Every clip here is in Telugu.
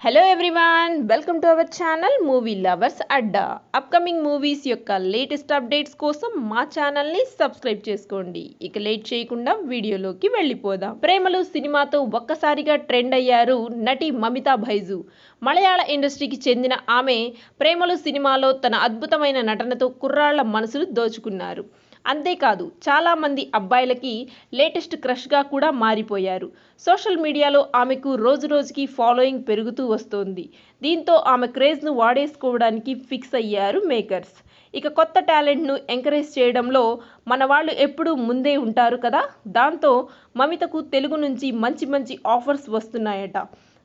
Hello everyone, welcome to our channel movie lovers Adda. Upcoming movies యొక్క లేటెస్ట్ అప్డేట్స్ కోసం మా ఛానల్ని సబ్స్క్రైబ్ చేసుకోండి. ఇక లేట్ చేయకుండా వీడియోలోకి వెళ్ళిపోదాం. ప్రేమలు సినిమాతో ఒక్కసారిగా ట్రెండ్ అయ్యారు నటి మమితా బైజు. మలయాళ ఇండస్ట్రీకి చెందిన ఆమె ప్రేమలు సినిమాలో తన అద్భుతమైన నటనతో కుర్రాళ్ల మనసులు దోచుకున్నారు. అంతేకాదు చాలామంది అబ్బాయిలకి లేటెస్ట్ క్రష్గా కూడా మారిపోయారు. సోషల్ మీడియాలో ఆమెకు రోజురోజుకి ఫాలోయింగ్ పెరుగుతూ వస్తోంది. దీంతో ఆమె క్రేజ్ను వాడేసుకోవడానికి ఫిక్స్ అయ్యారు మేకర్స్. ఇక కొత్త టాలెంట్ను ఎంకరేజ్ చేయడంలో మన వాళ్ళు ఎప్పుడూ ముందే ఉంటారు కదా. దాంతో మమితకు తెలుగు నుంచి మంచి మంచి ఆఫర్స్ వస్తున్నాయట.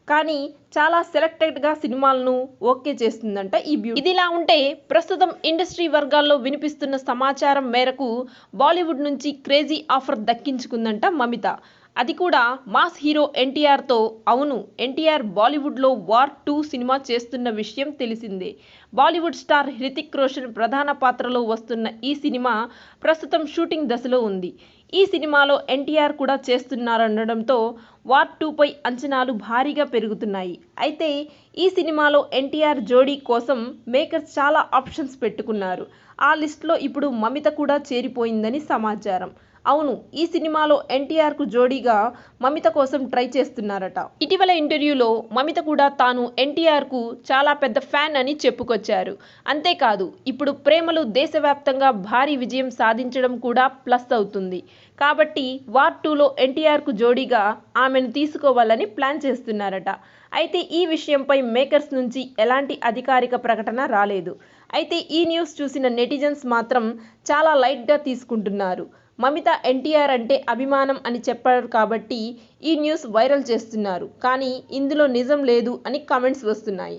కానీ చాలా సెలెక్టెడ్గా సినిమాలను ఓకే చేస్తుందంట ఈ బ్యూటీ. ఇదిలా ఉంటే ప్రస్తుతం ఇండస్ట్రీ వర్గాల్లో వినిపిస్తున్న సమాచారం మేరకు బాలీవుడ్ నుంచి క్రేజీ ఆఫర్ దక్కించుకుందంట మమిత. అది కూడా మాస్ హీరో ఎన్టీఆర్తో. అవును, ఎన్టీఆర్ బాలీవుడ్లో వార్ 2 సినిమా చేస్తున్న విషయం తెలిసిందే. బాలీవుడ్ స్టార్ హృతిక్ రోషన్ ప్రధాన పాత్రలో వస్తున్న ఈ సినిమా ప్రస్తుతం షూటింగ్ దశలో ఉంది. ఈ సినిమాలో ఎన్టీఆర్ కూడా చేస్తున్నారనడంతో వార్ 2పై అంచనాలు భారీగా పెరుగుతున్నాయి. అయితే ఈ సినిమాలో ఎన్టీఆర్ జోడీ కోసం మేకర్స్ చాలా ఆప్షన్స్ పెట్టుకున్నారు. ఆ లిస్ట్లో ఇప్పుడు మమిత కూడా చేరిపోయిందని సమాచారం. అవును, ఈ సినిమాలో ఎన్టీఆర్కు జోడీగా మమిత కోసం ట్రై చేస్తున్నారట. ఇటీవల ఇంటర్వ్యూలో మమిత కూడా తాను ఎన్టీఆర్కు చాలా పెద్ద ఫ్యాన్ అని చెప్పుకొచ్చారు. అంతేకాదు ఇప్పుడు ప్రేమలు దేశవ్యాప్తంగా భారీ విజయం సాధించడం కూడా ప్లస్ అవుతుంది. కాబట్టి వార్ 2లో ఎన్టీఆర్కు జోడీగా ఆమెను తీసుకోవాలని ప్లాన్ చేస్తున్నారట. అయితే ఈ విషయంపై మేకర్స్ నుంచి ఎలాంటి అధికారిక ప్రకటన రాలేదు. అయితే ఈ న్యూస్ చూసిన నెటిజన్స్ మాత్రం చాలా లైట్గా తీసుకుంటున్నారు. మమిత ఎన్టీఆర్ అంటే అభిమానం అని చెప్పారు కాబట్టి ఈ న్యూస్ వైరల్ చేస్తున్నారు. కానీ ఇందులో నిజం లేదు అని కామెంట్స్ వస్తున్నాయి.